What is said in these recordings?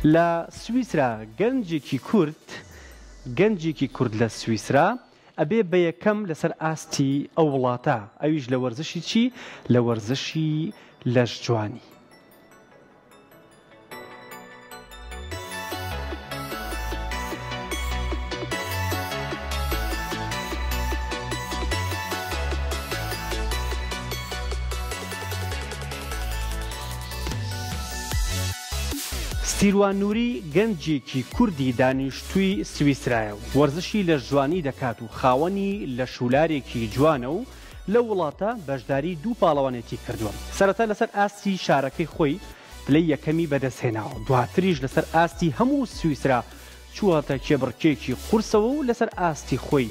لا سويسرا گەنجێکی کورد لە سویسرا ئەبێ بە یەکەم لەسەر ئاستی ئەو وڵاتە ئەویش لە وەرزشی چی؟ لە وەرزشی لەشجوانی. سیروان نووری گەنجێکی کوردی دانیشتووی سویسرایە و وەرزشی لە ژوانی دەکات و خاوەنی لە شولارێکی جوانە و لە وڵاتە بەشداری دوو پاڵەوانێتی کردووە. سەرەتا لەسەر ئاستی شارەکەی خۆی پلەی یەکەمی بەدەستهێناوە، دواتریش لەسەر ئاستی هەموو سویسرا چواتە کێبڕکێکی قورسەوە و لەسەر ئاستی خۆی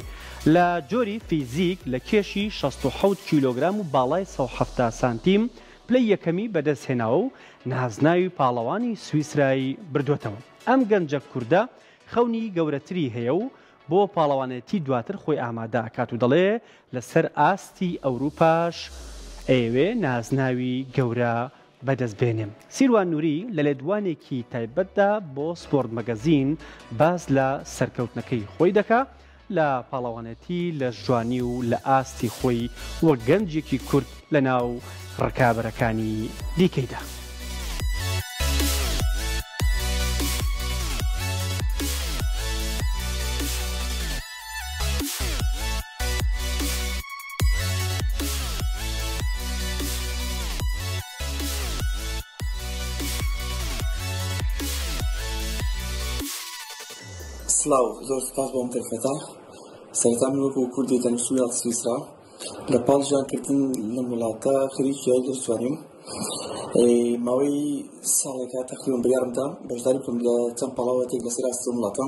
لە جۆری فیزیک لە کێشی 67 کیلۆگرام و باڵای 170 سانتیم پلەی یەکەمی بەدەستهێناوە و نازناوی پاڵەوانی سویسرایی بردوێتەوە. ئەم گەنجە کووردە خەونی گەورەتری هەیە و بۆ پاڵەوانێتی دواتر خۆی ئامادە ئەکات و دەڵێ لەسەر ئاستی ئەوروپاش ئێوێ نازناوی گەورە بەدەستبێنێم. سیروان نووری لە لێدوانێکی تایبەتدا بۆ سپۆرت مەگەزین باس لە سەرکەوتنەکەی خۆی دەکا لە پاڵەوانێتی لە ژوانی و لە ئاستی خۆی وەک گەنجێکی کورد لە ناو ڕکابەرەکانی دیکەیدا. سلااو زۆر سپاس بۆم تەلفەتە. سەرەتا من وەکو کوردی دانیشتووی سویسرا لە پاڵ ژیانکردن لەم وڵاتە خەریکی لەشجوانیم. ماوەی ساڵێکە تەقریبەن بڕیارمدا بەشداری بکەم لە چەند پاڵاوەتێک لەسەر ئاستی وڵاتە.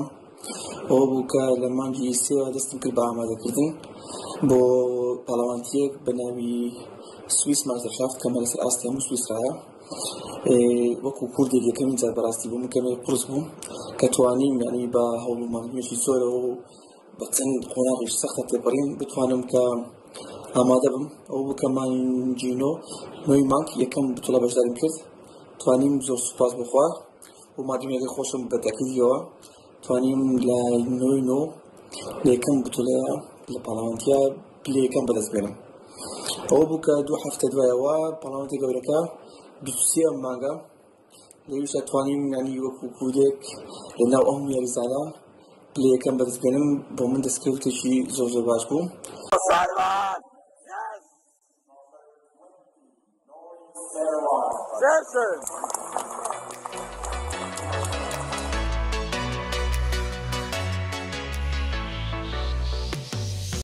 ئەوە بوو کە لە مانگی سێوە دەستم کرد بە ئامادەکردن بۆ پاڵەوانتیەک بە ناوی سویس مازەرشافت کەمە لەسەر ئاستی هەموو سویسرایە. وەکو کوردێک یەکەمین جار بەڕاستی بووم کەمێک قورس بووم کە توانیم یعنی بە هەوڵ و مانگێکی زۆرەوە و بە چەند قۆناغیش سەختە تێپەڕین بتوانم کە ئامادە بم. ئەو بوو کە مانگی نۆی مانگ یەکەم بتوڵە بەشداریم کرد. توانیم زۆر سوپاس بخوا و مادیمێکی خۆشم بە تەکیدیەوە توانیم لە نۆی نۆ لە یەکەم بتوڵەیە لە پاڵەوانتیە پلەی یەکەم بەدەستبێنم. ئەوە بوو کە 2 هەفتە دوایەوە پاڵەوانتی گەورەکە 23 مانگە لەویشە توانیم یعنی وەکو کوردێک لە ناو ئەم یاریزانە پلەی یەکەم بەدەستبێنم. بۆ من دەستکەوتێکی زۆر باش بوو.